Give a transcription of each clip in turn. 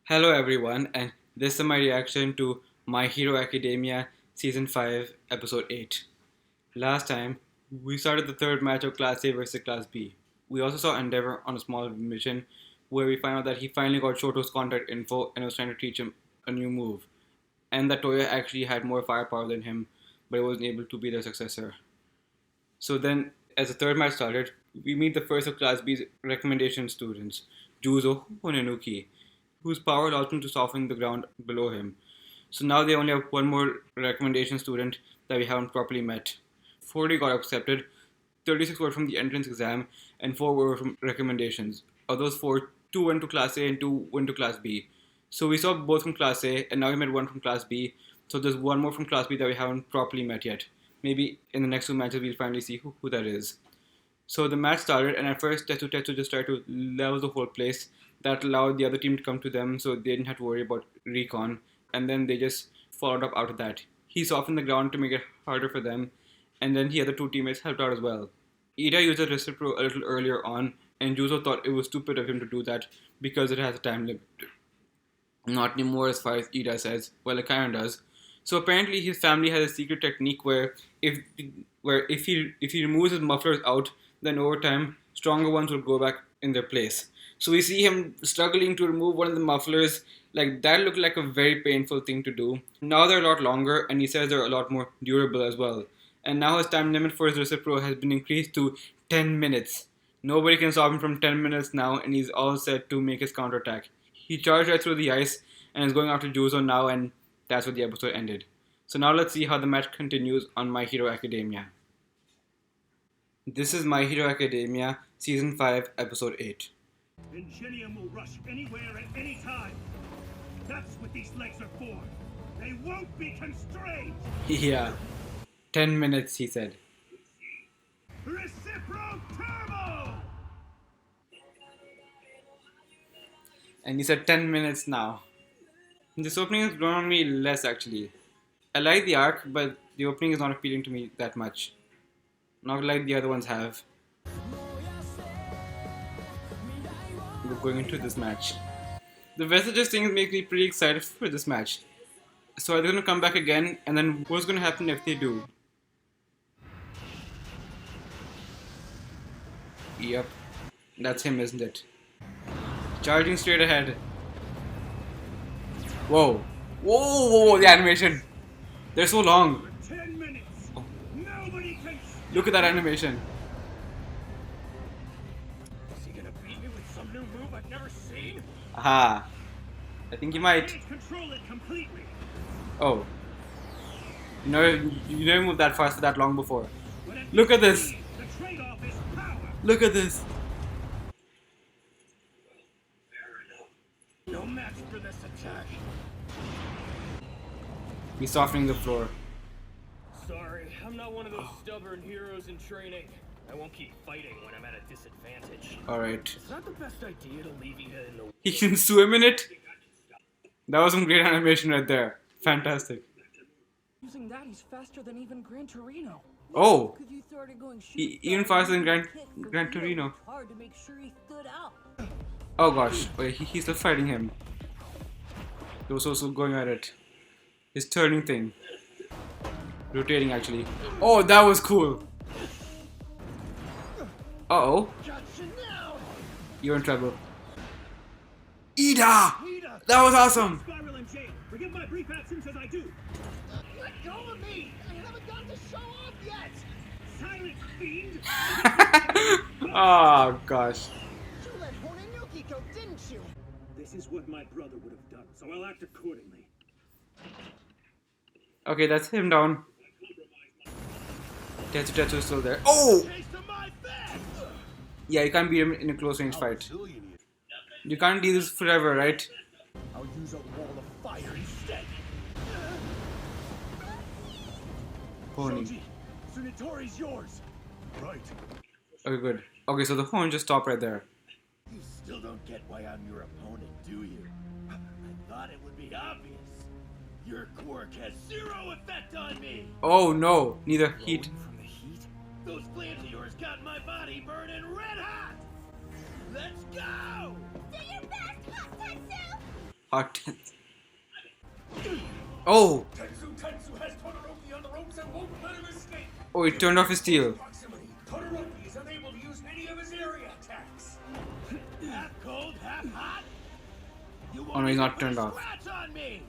Hello everyone, and this is my reaction to My Hero Academia Season 5, Episode 8. Last time, we started the third match of Class A versus Class B. We also saw Endeavor on a small mission where we find out that he finally got Shoto's contact info and was trying to teach him a new move, and that Toya actually had more firepower than him, but wasn't able to be their successor. So then, as the third match started, we meet the first of Class B's recommendation students, Juzo Honenuki, whose power allows him to soften the ground below him. So now they only have one more recommendation student that we haven't properly met. 40 got accepted, 36 were from the entrance exam, and 4 were from recommendations. Of those 4, 2 went to Class A and 2 went to Class B. So we saw both from Class A, and now we met one from Class B. So there's one more from Class B that we haven't properly met yet. Maybe in the next 2 matches we'll finally see who that is. So the match started, and at first Tetsu just tried to level the whole place. That allowed the other team to come to them, so they didn't have to worry about recon. And then they just followed up out of that. He softened the ground to make it harder for them, and then the other 2 teammates helped out as well. Ida used a Recipro a little earlier on, and Juzo thought it was stupid of him to do that because it has a time limit. Not anymore, as far as Ida says. Well, it kind of does. So apparently, his family has a secret technique where if he removes his mufflers out, then over time, stronger ones will go back in their place. So we see him struggling to remove one of the mufflers. Like, that looked like a very painful thing to do. Now they're a lot longer, and he says they're a lot more durable as well. And now his time limit for his Recipro has been increased to 10 minutes. Nobody can stop him from 10 minutes now, and he's all set to make his counterattack. He charged right through the ice and is going after Juzo now, and that's where the episode ended. So now let's see how the match continues on My Hero Academia. This is My Hero Academia, Season 5, Episode 8. Ingenium will rush anywhere at any time. That's what these legs are for. They won't be constrained. Yeah. 10 minutes, he said. Recipro Turbo! And he said 10 minutes now. This opening has grown on me less actually. I like the arc, but the opening is not appealing to me that much. Not like the other ones have. We're going into this match. The Vestiges thing makes me pretty excited for this match. So are they going to come back again? And then what's going to happen if they do? Yep. That's him, isn't it? Charging straight ahead. Whoa. Whoa, the animation. They're so long. For 10 minutes. Oh. Nobody can. Look at that animation. Is he gonna beat me with some new move I've never seen? Aha. I think he might. I can't control it completely. Oh. You never moved that fast for that long before. Look at this. The trade-off is power. Look at this. No match for this attack. He's softening the floor. Sorry, I'm not one of those stubborn heroes in training. I won't keep fighting when I'm at a disadvantage. Alright. It's not the best idea to leave you in the... He can swim in it? That was some great animation right there. Fantastic. Using that, he's faster than even Gran Torino. Oh! Because you started going Even faster than Gran Torino. Hard to make sure he stood out. Oh gosh. Wait, he's still fighting him. He was also going at it. His turning thing. Rotating actually. Oh, that was cool. Uh-oh. You're in trouble. Ida! That was awesome! Spiral and Jade, forgive my brief absence as I do. Let go of me! I haven't got to show off yet! Silent fiend! Oh gosh. You let Honenuki go, didn't you? This is what my brother would have done, so I'll act accordingly. Okay, that's him down. Tetsu is still there. Oh! Taste of my bed! Yeah, you can't beat him in a close range fight. You can't do this forever, right? I'll use a wall of fire instead. Pony. Shoji, Tsunetori's yours. Right. Okay, good. Okay, so the horn just stopped right there. You still don't get why I'm your opponent, do you? I thought it would be obvious. Your quirk has zero effect on me. Oh no, neither heat. From the heat? Those flames of yours got my body burning red hot. Let's go! Do your best, Hot Tetsu! Hot tense. Oh! Tetsu has Todoroki on the ropes and won't let him escape. Oh, he turned off his steel. Proximity. Todoroki is unable to use any of his area attacks. Half cold, half hot. You Oh no, he's not won't turned put a off. scratch on me.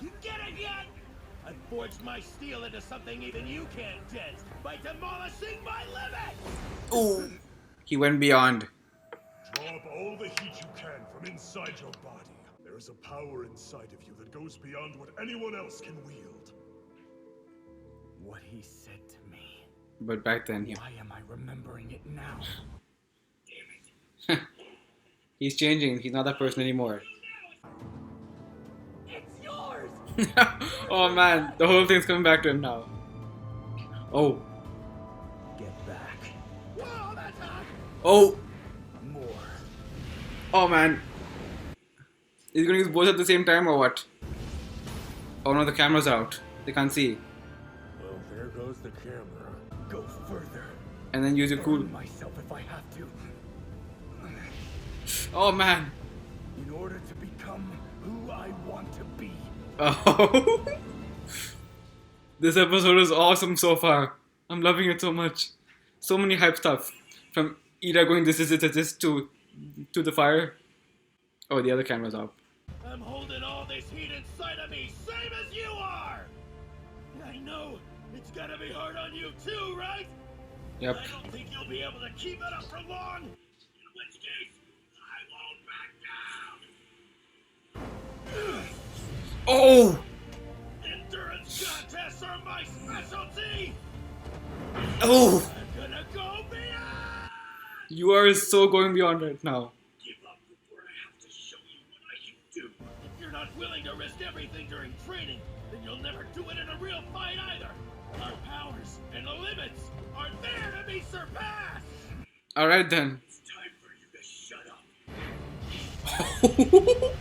You get it yet? I forged my steel into something even you can't dent by demolishing my limits. Oh! He went beyond. Draw up all the heat you can from inside your body. There is a power inside of you that goes beyond what anyone else can wield. What he said to me. But back then, Why am I remembering it now? he's changing. He's not that person anymore. It's yours. Oh man, the whole thing's coming back to him now. Oh. Get back. Whoa, that's hot. Oh! More. Oh man. He's gonna use both at the same time or what? Oh no, the camera's out. They can't see. Well, there goes the camera. Go further. And then use your cool. Burn myself if I have to. Oh man. In order to become who I want to be. Oh. This episode is awesome so far. I'm loving it so much. So many hype stuff. From Ida going this to the fire. Oh, the other camera's up. I'm holding all this heat inside of me, same as you are! I know it's gonna be hard on you too, right? Yep. I don't think you'll be able to keep it up for long. In which case, I won't back down. Oh! Endurance contests are my specialty! Oh! I'm gonna go beyond! You are so going beyond right now. Give up before I have to show you what I can do. If you're not willing to risk everything during training, then you'll never do it in a real fight either. Our powers and the limits are there to be surpassed. Alright then. It's time for you to shut up.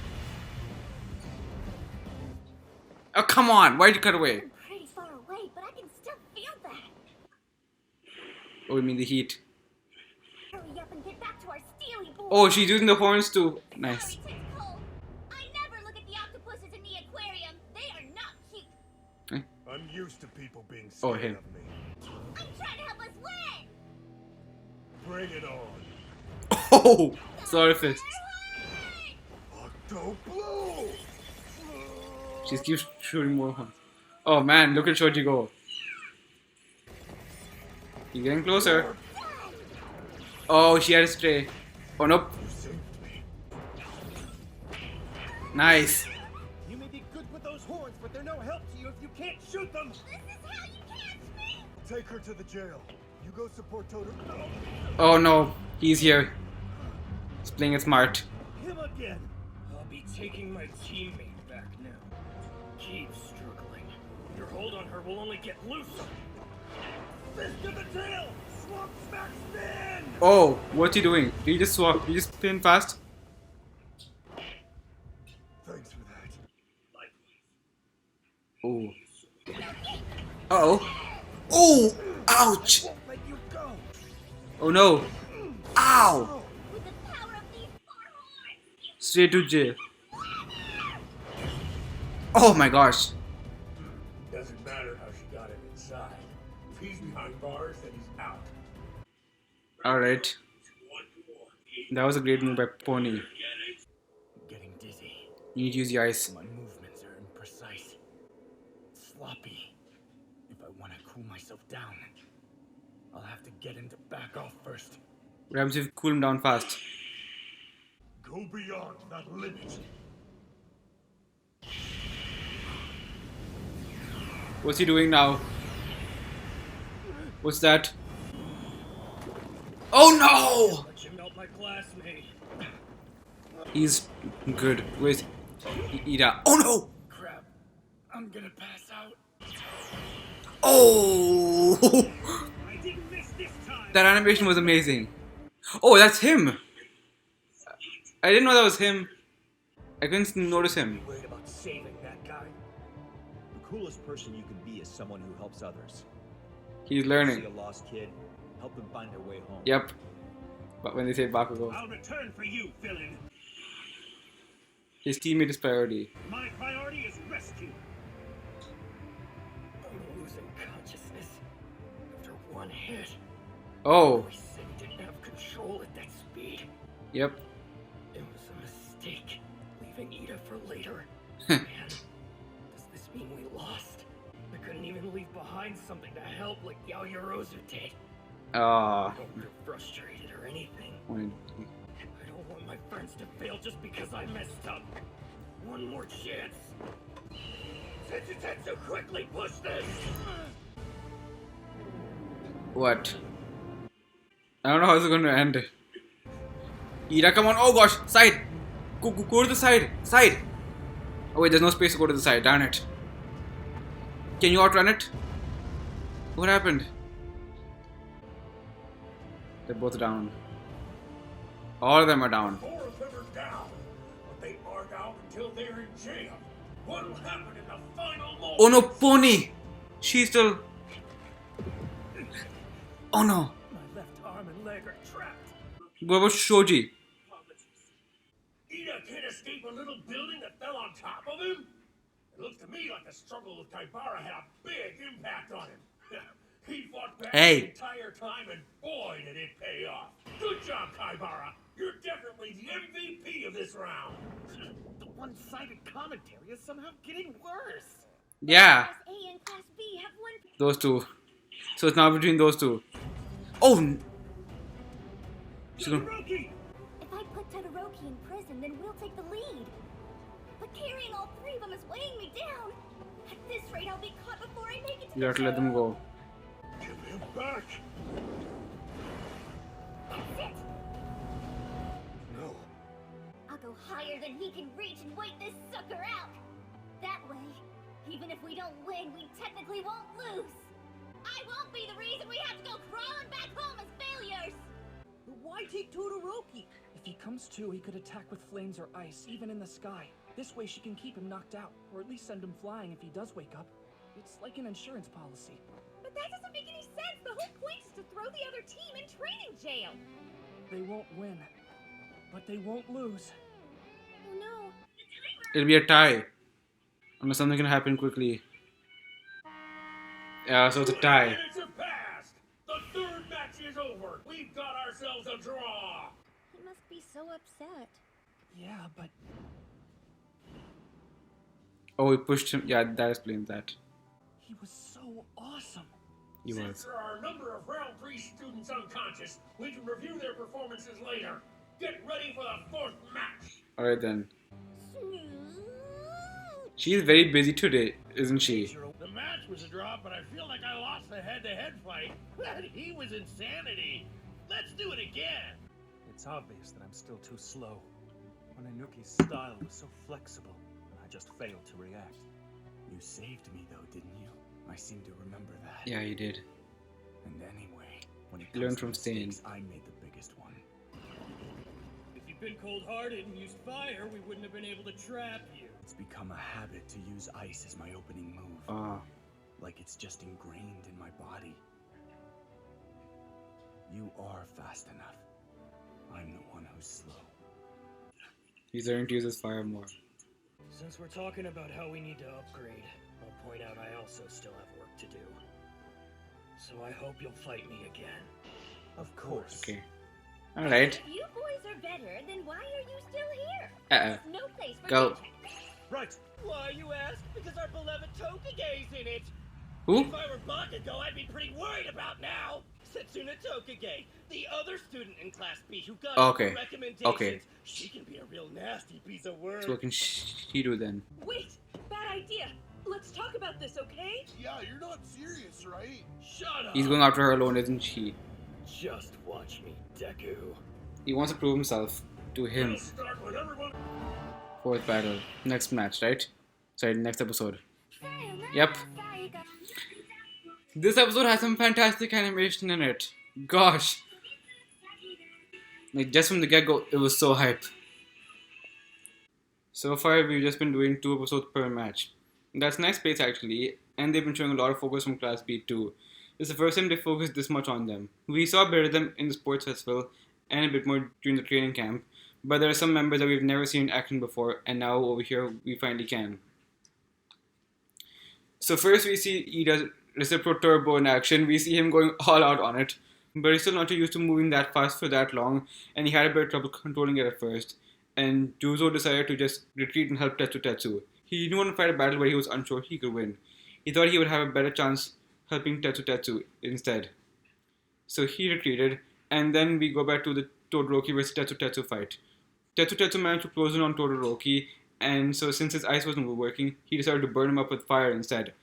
Oh, come on. Why'd you cut away? I'm pretty far away, but I can still feel that. Oh, you mean the heat. Hurry up and get back to our steely boy. Oh, she's using the horns too. Nice. Sorry, Tentacles. I never look at the octopuses in the aquarium. They are not cute. I'm used to people being Oh, scared him. of me. I'm trying to help us win. Bring it on. Oh! Sorry, fist. Octo Blue! She keeps shooting more horns. Oh man, look at Shoji go. He's getting closer. Oh, she had a stray. Oh nope. You saved me. Nice. You may be good with those horns, but they're no help to you if you can't shoot them. This is how you catch me. Take her to the jail. You go support Totoro. No. Oh no, he's here. He's playing it smart. Him again. I'll be taking my teammate back now. Keep struggling. Your hold on her will only get looser. Fist of the tail. Swamp smack spin. Oh, what's he doing? Did he just swap? Did he just spin fast? Thanks for that. Oh. Uh-oh. Oh! Ouch! Won't let you go. Oh no! Ow! With the power of these four horns. Straight to jail. Oh my gosh. Doesn't matter how she got him inside. If he's behind bars, then he's out. Alright. That was a great move by Pony. Getting dizzy. You need to use the ice. My movements are imprecise. Sloppy. If I want to cool myself down, I'll have to get him to back off first. What happens if you cool him down fast? Go beyond that limit. What's he doing now? What's that? Oh no! Let you melt my classmate. He's good. Where's Ida? Oh no! Crap. I'm gonna pass out. Oh! I didn't miss this time. That animation was amazing. Oh, that's him! I didn't know that was him. I couldn't notice him. Worried about saving that guy. The coolest person you can be is someone who helps others. He's See learning. a lost kid, help them find their way home. Yep. But when they say Bakugo. I'll return for you, villain. His teammate is priority. My priority is rescue. I'm losing consciousness after one hit. Oh, We said we didn't have control at that speed. yep. It was a mistake, leaving Ida for later. Man, does this mean we lost? I couldn't even leave behind something to help like Yaoyorozu did. Ah. I don't get frustrated or anything. I don't want my friends to fail just because I messed up. One more chance. Tetsu, quickly push this! What? I don't know how this is going to end. Ida, come on. Oh gosh, side. Go to the side. Side. Oh wait, there's no space to go to the side. Darn it. Can you outrun it? What happened? They're both down. All of them are down. 4 of them are down, but they aren't out until they're in jail. What'll happen in the final moment? Oh no, Pony! She's still. Oh no. My left arm and leg are trapped. What about Shoji? Ida can't escape a little building that fell on top of him? It looks to me like the struggle with Kaibara had a big impact on him. He fought back Hey. the entire time, and boy, did it pay off. Good job, Kaibara. You're definitely the MVP of this round. The one-sided commentary is somehow getting worse. Yeah, Class A and Class B have one. those two. So it's now between those two. Oh! She's gonna- Todoroki! If I put Todoroki in prison, then we'll take the lead. But carrying all 3 of them is weighing me down. At this rate, I'll be caught before I make it to You have to let them go. Give him back! That's it. No. I'll go higher than he can reach and wait this sucker out. That way, even if we don't win, we technically won't lose. I won't be the reason we have to go crawling back home as failures. But why take Todoroki? If he comes to, he could attack with flames or ice, even in the sky. This way she can keep him knocked out, or at least send him flying if he does wake up. It's like an insurance policy. But that doesn't make any sense. The whole point is to throw the other team in training jail. They won't win, but they won't lose. Oh no. It'll be a tie. Unless something can happen quickly. Yeah, so it's a 20 tie. minutes have passed. The 3rd match is over. We've got ourselves a draw. He must be so upset. Yeah, but Oh, we pushed him. Yeah, that explains that. he was so awesome. He Since was. there are a number of round 3 students unconscious, we can review their performances later. Get ready for the 4th match. Alright then. She's very busy today, isn't she? The match was a draw, but I feel like I lost the head-to-head fight. He was insanity. Let's do it again. It's obvious that I'm still too slow. Mononoke's style was so flexible, and I just failed to react. You saved me though, didn't you? I seem to remember that. Yeah, he did. And anyway, when it Learn comes to from Stain. mistakes, I made the biggest one. If you'd been cold-hearted and used fire, we wouldn't have been able to trap you. It's become a habit to use ice as my opening move. Ah. Like it's just ingrained in my body. You are fast enough. I'm the one who's slow. He's learning to use his fire more. Since we're talking about how we need to upgrade, I'll point out I also still have work to do. So I hope you'll fight me again. Of course. Okay. Alright. If you boys are better, then why are you still here? Uh-oh. There's no place for Go. Ninja. Right. Why, you ask? Because our beloved Tokage's in it! Who? If I were Bakugo, I'd be pretty worried about now! Setsuna Tokage, the other student in Class B who got Okay. recommendations. Okay. She can be a real nasty piece of work. So what can she do then? Wait! Bad idea! Let's talk about this, okay? Yeah, you're not serious, right? Shut up! He's going after her alone, isn't she? Just watch me, Deku. He wants to prove himself to him. We'll start with everyone. 4th battle. Next match, right? Sorry, next episode. Sayonara, Yep. Saiga. This episode has some fantastic animation in it. Gosh. Like, just from the get-go, it was so hype. So far, we've just been doing 2 episodes per match. That's nice pace, actually, and they've been showing a lot of focus from Class B too. It's the first time they focused this much on them. We saw a bit of them in the sports festival, and a bit more during the training camp, but there are some members that we've never seen in action before, and now over here we finally can. So first we see Ida's Reciprocal Turbo in action. We see him going all out on it, but he's still not used to moving that fast for that long, and he had a bit of trouble controlling it at first. And Juzo decided to just retreat and help Tetsu. He didn't want to fight a battle where he was unsure he could win. He thought he would have a better chance helping Tetsu instead. So he retreated, and then we go back to the Todoroki vs Tetsu fight. Tetsu managed to close in on Todoroki, and so since his ice wasn't working, he decided to burn him up with fire instead.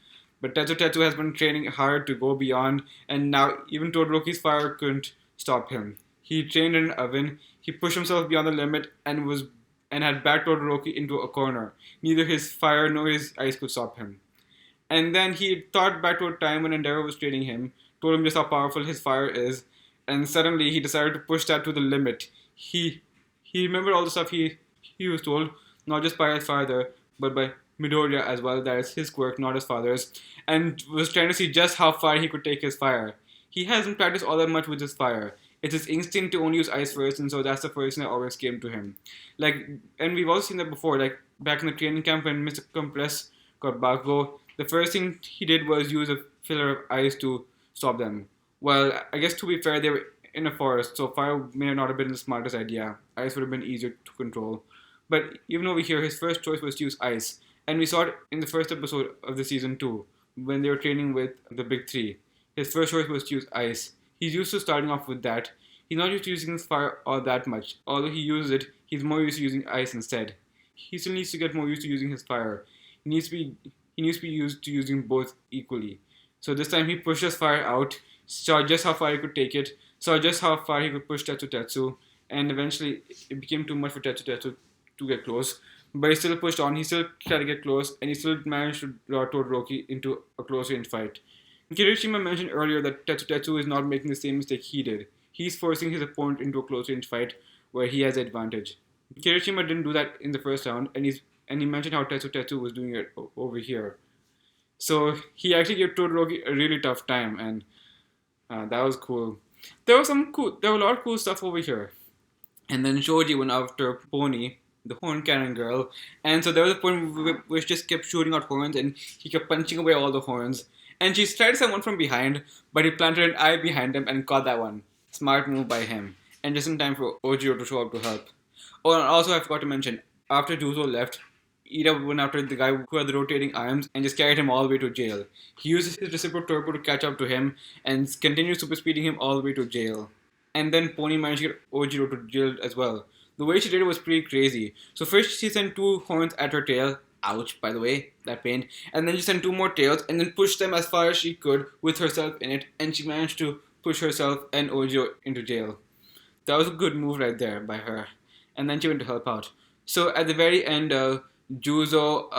But Tetsu has been training hard to go beyond, and now even Todoroki's fire couldn't stop him. He trained in an oven, he pushed himself beyond the limit, and had backed Todoroki into a corner. Neither his fire nor his ice could stop him. And then he thought back to a time when Endeavor was training him, told him just how powerful his fire is, and suddenly he decided to push that to the limit. He remembered all the stuff he was told, not just by his father, but by Midoriya as well, that is his quirk, not his father's, and was trying to see just how far he could take his fire. He hasn't practiced all that much with his fire. It's his instinct to only use ice first, and so that's the first thing that always came to him. And we've also seen that before, back in the training camp when Mr. Compress got Bakugo, the first thing he did was use a filler of ice to stop them. Well, I guess to be fair, they were in a forest, so fire may not have been the smartest idea. Ice would have been easier to control. But even over here, his first choice was to use ice. And we saw it in the first episode of the season 2, when they were training with the Big Three. His first choice was to use ice. He's used to starting off with that. He's not used to using his fire all that much. Although he uses it, he's more used to using ice instead. He still needs to get more used to using his fire. He needs to be used to using both equally. So this time he pushed his fire out, saw just how far he could take it, saw just how far he could push Tetsu, and eventually it became too much for Tetsu to get close. But he still pushed on, he still tried to get close, and he still managed to draw Todoroki into a close range fight. Kirishima mentioned earlier that Tetsu is not making the same mistake he did. He's forcing his opponent into a close range fight where he has the advantage. Kirishima didn't do that in the first round, and he mentioned how Tetsu was doing it over here. So he actually gave Todoroki a really tough time, and that was cool. There were a lot of cool stuff over here. And then Shoji went after Pony, the horn cannon girl, and so there was a point where she just kept shooting out horns, and he kept punching away all the horns. And she tried to send one from behind, but he planted an eye behind him and caught that one. Smart move by him. And just in time for Ojiro to show up to help. Oh, and also I forgot to mention, after Juzo left, Ida went after the guy who had the rotating arms and just carried him all the way to jail. He uses his Reciprocal Turbo to catch up to him and continues super speeding him all the way to jail. And then Pony managed to get Ojiro to jail as well. The way she did it was pretty crazy. So first she sent 2 horns at her tail. Ouch, by the way, that pain. And then she sent 2 more tails and then pushed them as far as she could with herself in it. And she managed to push herself and Ojiro into jail. That was a good move right there by her. And then she went to help out. So at the very end, Juzo,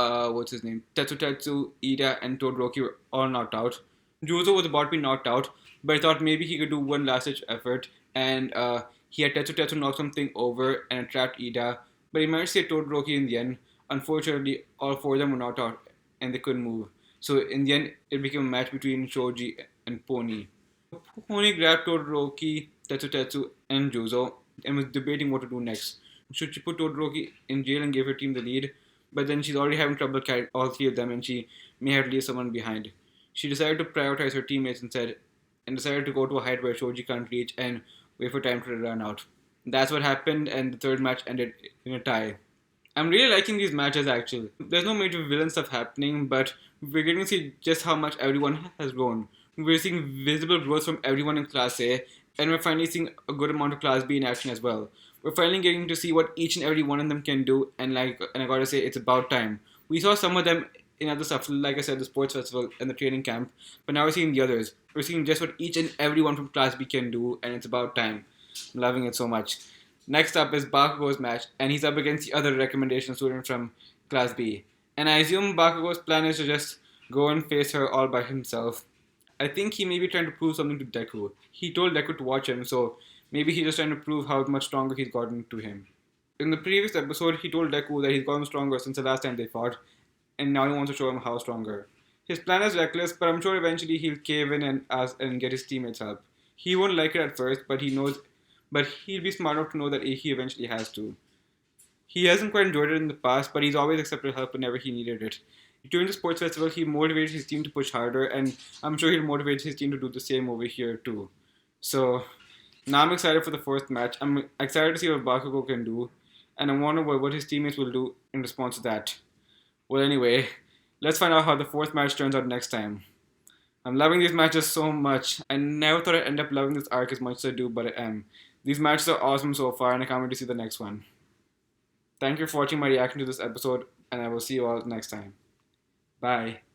Tetsu, Ida, and Todoroki were all knocked out. Juzo was about to be knocked out, but he thought maybe he could do one last-ditch effort, and he had Tetsu knock something over and trapped Ida, but he managed to save Todoroki in the end. Unfortunately, all 4 of them were knocked out, and they couldn't move. So in the end, it became a match between Shoji and Pony. Pony grabbed Todoroki, Tetsu, and Juzo, and was debating what to do next. Should she put Todoroki in jail and give her team the lead? But then she's already having trouble carrying all 3 of them, and she may have to leave someone behind. She decided to prioritize her teammates instead, and decided to go to a height where Shoji can't reach and wait for time to run out. That's what happened, and the third match ended in a tie. I'm really liking these matches actually. There's no major villain stuff happening, but we're getting to see just how much everyone has grown. We're seeing visible growth from everyone in Class A, and we're finally seeing a good amount of Class B in action as well. We're finally getting to see what each and every one of them can do, and I gotta say, it's about time. We saw some of them in other stuff, like I said, the sports festival and the training camp, but now we're seeing the others. We're seeing just what each and every one from Class B can do, and it's about time. I'm loving it so much. Next up is Bakugo's match, and he's up against the other recommendation student from Class B. And I assume Bakugo's plan is to just go and face her all by himself. I think he may be trying to prove something to Deku. He told Deku to watch him, so maybe he's just trying to prove how much stronger he's gotten to him. In the previous episode, he told Deku that he's gotten stronger since the last time they fought, and now he wants to show him how stronger. His plan is reckless, but I'm sure eventually he'll cave in and get his teammates' help. He won't like it at first, but he'll be smart enough to know that he eventually has to. He hasn't quite enjoyed it in the past, but he's always accepted help whenever he needed it. During the sports festival, he motivated his team to push harder, and I'm sure he'll motivate his team to do the same over here too. So now I'm excited for the first match. I'm excited to see what Bakugo can do, and I wonder what his teammates will do in response to that. Well, anyway, let's find out how the fourth match turns out next time. I'm loving these matches so much. I never thought I'd end up loving this arc as much as I do, but I am. These matches are awesome so far, and I can't wait to see the next one. Thank you for watching my reaction to this episode, and I will see you all next time. Bye.